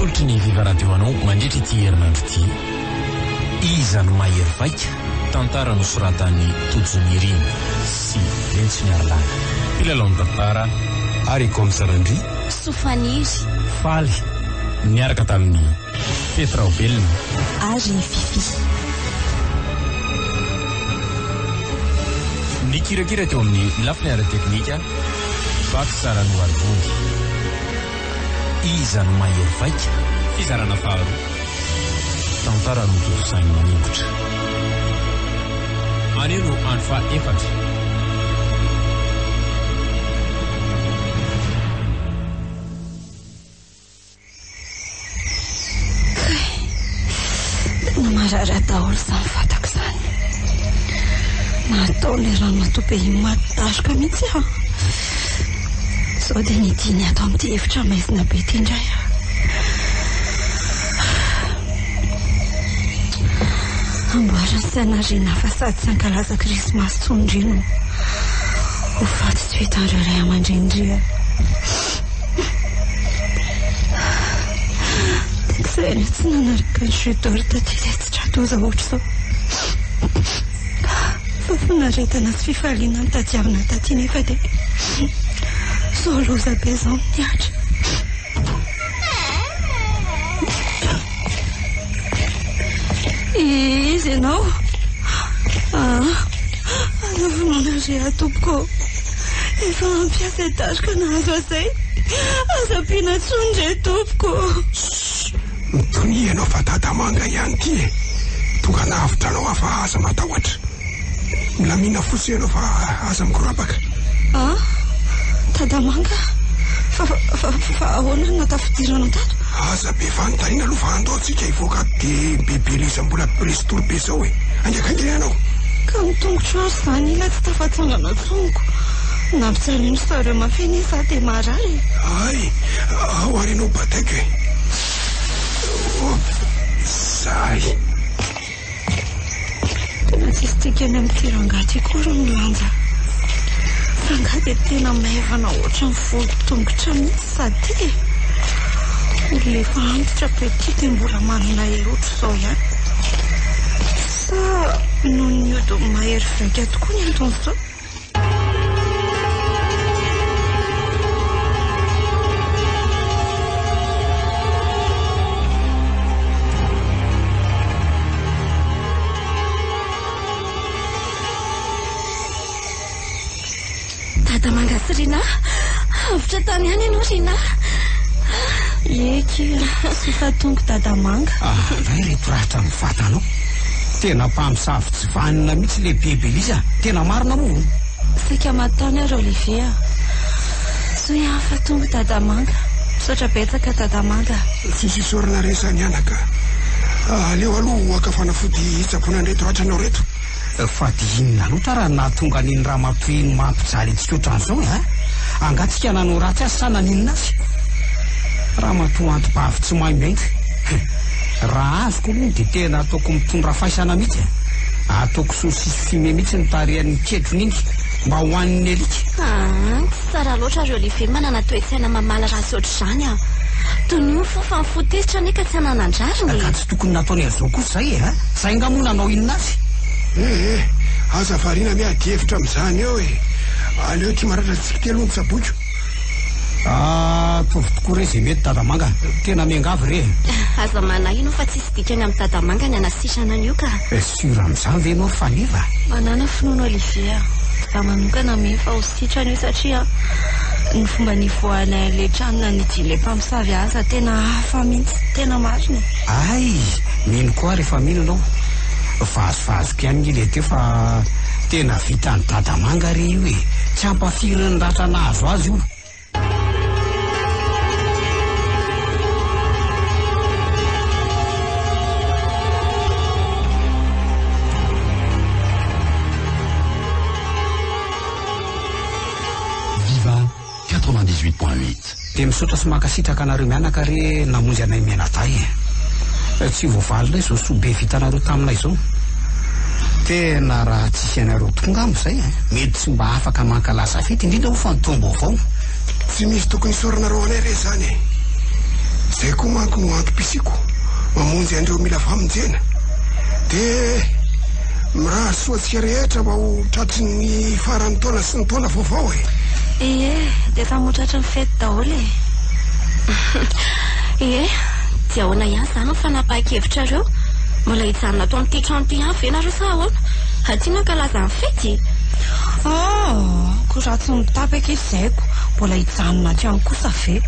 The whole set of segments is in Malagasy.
solotry ny Viva Radio anao mandritra ity herinandro ity. Iza no mahery vaika tantara nosoratan'ny Tojonirina sy Lentsy Miaralana. Mpilalao tantara ary Komisarandry Sofaniry Faly miaraka tamin'ny Petra Obelina ary Fifi. Ny kirakira teo amin'ny lafiny ara-teknika Baky Sara Noarivondy. Iza no mahery vaika fizarana faharoa tantara no totosainy manongotra. Anio no andro faha-efatra. Marara daholo izany fatako izany. Natao le rano natope himatasika mihitsy aho. Sao dia nidiny ato amin'ity efitra maizina be ity indray aho. Amboarany Sainarina fa sady sy ankalaza Krismasy tsondrino ho faty tsy hoetan'ireo ray aman-dreny. Izay ny tsy nanaraka ny judor taty dia tsy tratoza ohatra zao. Fa fanaretana sy fifaliana ny tadiavina taty nefa dia sao loza be izao miatra. Izy ianao? Anavonona ry atompoko. Efa ampiasa etasika nahazo azay. Azampiana tsondry tompoko. Mitony ianao fa Tadamanga ihany ty e. Tonga navitra anao afa aza matahotra. Milamina fotsy ianao fa aza mikorapaka. Tadamanga? Fa ahoana natafidirana tato? Aza be fanontaniana aloha fa andaotsika hivoaka dia bebeliza mbola presitoro be zao e. Andrakaingina ianao. Ka mitongotro azy izany ilay tsy tafatsangana tsongo. Nampitsariny sareo mafeny iza dia marary. Ay, ao ary ianao bataiko e. Zay. Tena tsisy tikany amin'ity rangaty kory ny lanja. Ranga dia tena maivana ohatra ny volo-tongotra mihitsy sady rehefa antitra petite mbola manana erotro izao ihany. Sa noho ny odo mahery vaika tokoa ny antony izao. Tadamanga sy Rina, avitra tany ihany ianao Rina. Eky, sy fahatongo Tadamanga. Ray reto rahatra amin'ny vatanao. Tena mpamosavy tsy vanina mihitsy le bebeliza. Tena marina moa. Saika matany ary Olivia. So ihany fahatongo Tadamanga. Misaotra betsaka Tadamanga. Tsisy isorana resany anaka. Aleo aloha aka fanafody hitsaboana reto ratranao reto. Fa dinina loatra raha nahatonga niny raha mampieny mampijaly antsika ohatran'izao angatsika nanao ratsy azy sa naninona azy. Raha matoa antobavy tsy mahay miainga. Raha azoko aloha dia tena ataoko mitondra faisana mihitsy. Ataoko sosisy fime mihitsy ny tarehan'ny kedrony iny mba hoan'ny alika. Tsy tsara loatra ry Olivier manana toe-tsaina mamala raha sy ohatr'izany a. Toy ny io fofa ny fotezitra neka tsy hananandrariny. Ka tsy tokony nataony azao kosa zay sainga moa nanao inona azy. Aza varina miady hevitra amin'izany eo e. Aleo ty maratra tsika ty aloha mitsaboiko. Tovy tokoa re zay mety Tadamanga. Tena miangavy re. Aza manahino fa tsisy dikany amin'ny Tadamanga ny anasisana an'io ka. Sura amin'izany ve ianao faniva? Manana finoana Olivia. Fa manokana mefa ho sitrana io satria ny fomba nivoana le tranona nidiny le mpamosavy aza tena hafa mihitsy, tena marina. Ay, mino koa rehefa mino anao. Vazovazoko ihany le teo fa tena vita ny Tadamanga re io e. Tsy ampafiry ny ratra nahazo azy io. Viva 98.8. Dia misaotra sy makasitraka anareo mianaka re namonjy anay mianaday tsy voavalina izao soabe vitanareo taminay izao. Tena raha tsisy anareo tonga amin'izay mety tsy mba afaka mankalaza fety indrindra ho fa ny tombo avao. Tsy misy tokony isoranareo anay re zany e. zay koa manko antom-pisiko mamonjy andreo mila famonjena dia miraha soatsika rehetra mba ho tratry ny faran'ny taona sy ny taona vaovao dia tamotratra ny fety daholo dia ahoana ihany zany ny fanapahan-kevitra reo mbola hijanona ato amin'ity trano ity ihany ve nareo sa ahoana atiana ka laza ny fety ko raha tsy mitapaka izy zaiko mbola hijanona aty any kosa ve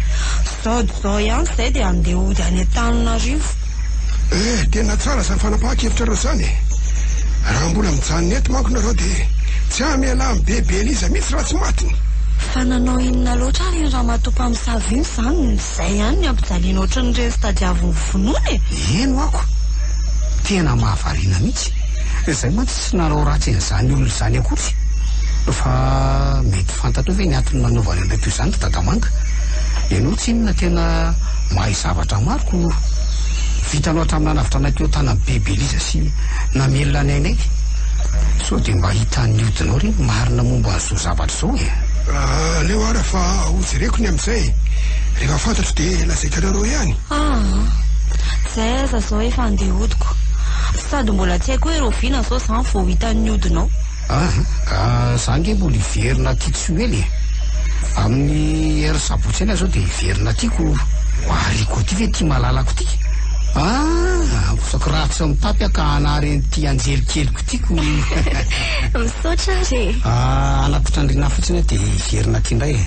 sady zao ihany zay dia andeha ody any an-Tananarivo tena tsara zany fanapahan-kevitra reo zany raha mbola mijanona eto manko nareo dia tsy amela amin'ny bebe eliza mihitsy raha tsy matiny fa nanao inona loatra ary ny raha matopa amin'ny saviny zany zay ihany ny ampijaliana ohatry ny reny stadiaviny vonoana eno ako tena mahavariana mihitsy izay mantsy tsy narao ratsy en'izany olona izany akory fa mety fantatro ve ny antony nanaovany anay toy izany dadamanga ianao tsy inona tena mahay zavatra maroko vitanao hatramin'ny nanavitra teo tanany bebe eliza sy namelona anainay so dia mba hitan'ny odinao reny marina momba an'izao zavatra zao leo ara fa hojereko ny amin'izay rehefa fantatro dia lazaikanareo ihany zay aza zao efa andeha odiko sady mbola tsy haiko hoe rovina zao zany vao hitan'ny odinao za nge mbola hiverina tiako ely amin'ny hery sabotsy eny zao dia hiverina tiako ariko ty ve ty malalako ty kosako ratsy mitapy ka anareny ty anjelikeliko tiako misaotra ary anapitrandrina fotsiny dia hiverina ty indray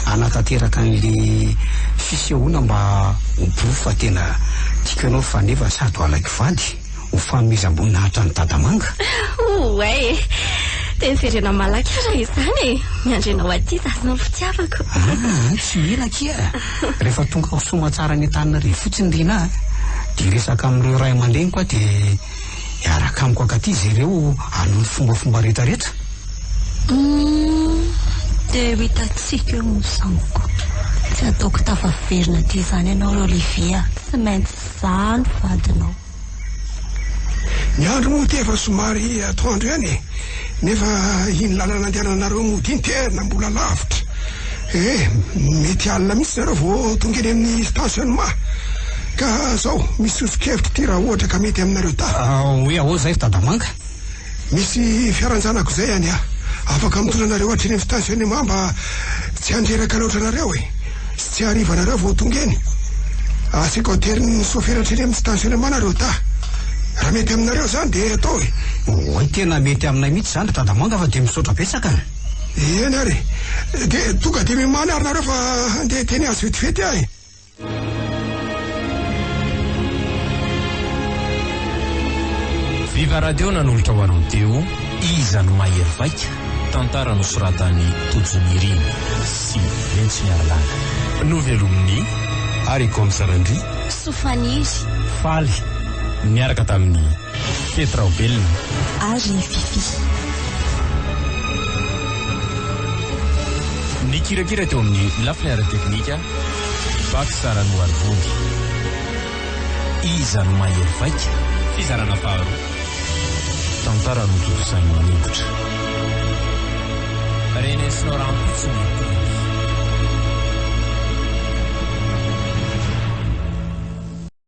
anatanteraka n'le fisehoana mba hobo fa tena tiako ianao fa nefa sady alaiko vady ho famizam-bonina hatra ny dadamanga dia miverena malaky raha izany miandrenao aty zazana ny fitiavako tsy mila kia rehefa tonga ho somatsara ny Antananarivo fotsiny rina dia resaka amin'ireo ray aman-dreny koa dia hiaraka amiko akaty izy ireo anony fombafomba rehetrarehetra dia hitatsika eo mozaniko tsy ataoko tafaverina ty zany ianao Olivia tsy maintsy zany vadinao ny andro moa ty efa somary atoandro ihany nefa iny lalana andehananareo mody iny tena mbola lavitra mety alina mihitsy nareo vao tonga eny amin'ny stationnement ka zao misy sosokevitra ty raha ohatra ka mety aminareo hoe ahoa zay dadamanga misy fiaranjanako zay any afaka mitondra anareo atreny amin'ny stationnement mba tsy andreraka loatra anareo sy tsy hariva nareo vao tonga eny asika hoteriny sofera atreny amin'ny stationnement nareo raha mety aminareo zany dia atao oe tena mety aminay mihitsy zany dadamanga fa dia misaotra betsaka eny ary dia tonga dia mimany ary nareo fa andeha teny azy vetivety ahy Viva Radio nanolotra ho anao teo iza no mahery vaika tantara nosoratany Tojonirina sy Lentsoniarlana novelominy ary komisarandry Sofaniry faly miaraka tamin'ny Petra Obelina ary Fifi ny kirakira teo amin'ny lafiny ara-teknika Baksara Noarvongy iza no mahery vaika fizarana faharoa tantara no totosainy manimbotra René Snorampotsiny